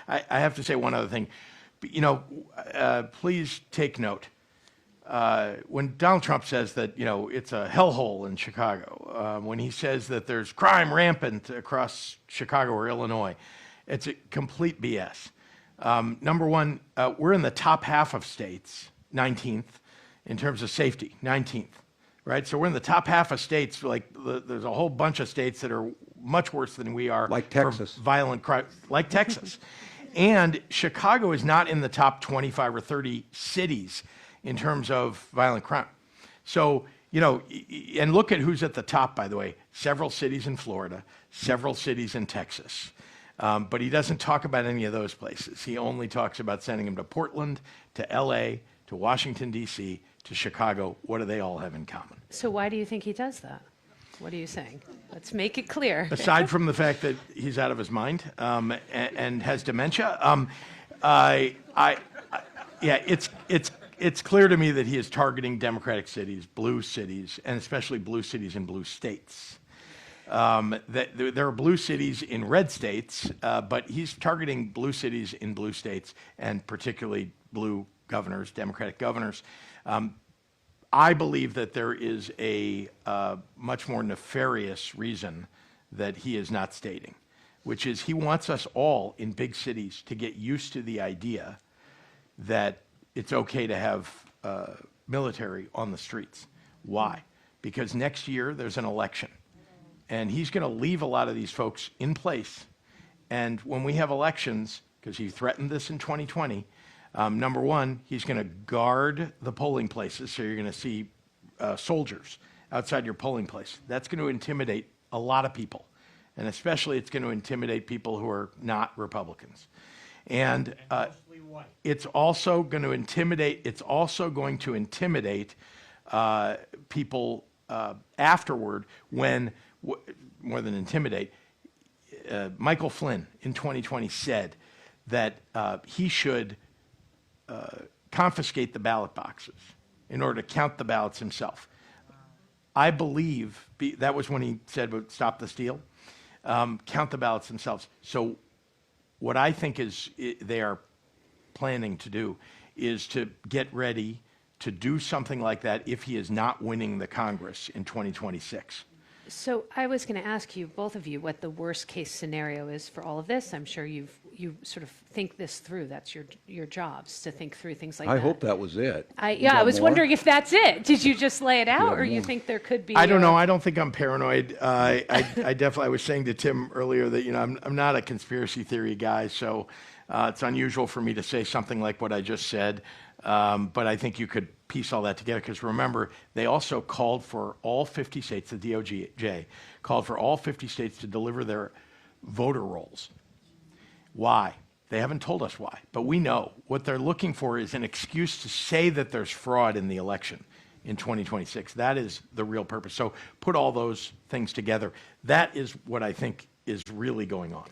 I have to say one other thing. Please take note. When Donald Trump says that, it's a hellhole in Chicago, when he says that there's crime rampant across Chicago or Illinois, it's a complete BS. Number one, we're in the top half of states, 19th, in terms of safety, 19th, right? So we're in the top half of states. There's a whole bunch of states that are much worse than we are. Like Texas. For violent crime, like Texas. And Chicago is not in the top 25 or 30 cities in terms of violent crime. So, and look at who's at the top, by the way. Several cities in Florida, several cities in Texas. But he doesn't talk about any of those places. He only talks about sending them to Portland, to LA, to Washington, D.C., to Chicago. What do they all have in common? So why do you think he does that? What are you saying? Let's make it clear. Aside from the fact that he's out of his mind and has dementia, it's clear to me that he is targeting Democratic cities, blue cities, and especially blue cities in blue states. There are blue cities in red states, but he's targeting blue cities in blue states, and particularly blue governors, Democratic governors. I believe that there is a much more nefarious reason that he is not stating, which is he wants us all in big cities to get used to the idea that it's okay to have military on the streets. Why? Because next year there's an election, and he's going to leave a lot of these folks in place. And when we have elections, because he threatened this in 2020, number one, he's going to guard the polling places, so you're going to see soldiers outside your polling place. That's going to intimidate a lot of people, and especially it's going to intimidate people who are not Republicans. And it's also going to intimidate. It's also going to intimidate people afterward. When more than intimidate, Michael Flynn in 2020 said that he should confiscate the ballot boxes in order to count the ballots himself. I believe that was when he said, "Stop the steal." Count the ballots themselves. So what I think is they are planning to do is to get ready to do something like that if he is not winning the Congress in 2026. So I was going to ask you, both of you, what the worst case scenario is for all of this. I'm sure you sort of think this through. That's your jobs, to think through things like that. I hope that was it. I was wondering if that's it. Did you just lay it out, or you think there could be? I don't know. I don't think I'm paranoid. I was saying to Tim earlier that I'm not a conspiracy theory guy, so it's unusual for me to say something like what I just said. But I think you could piece all that together, because remember, they also called for all 50 states, the DOJ called for all 50 states to deliver their voter rolls. Why? They haven't told us why, but we know. What they're looking for is an excuse to say that there's fraud in the election in 2026. That is the real purpose. So put all those things together. That is what I think is really going on.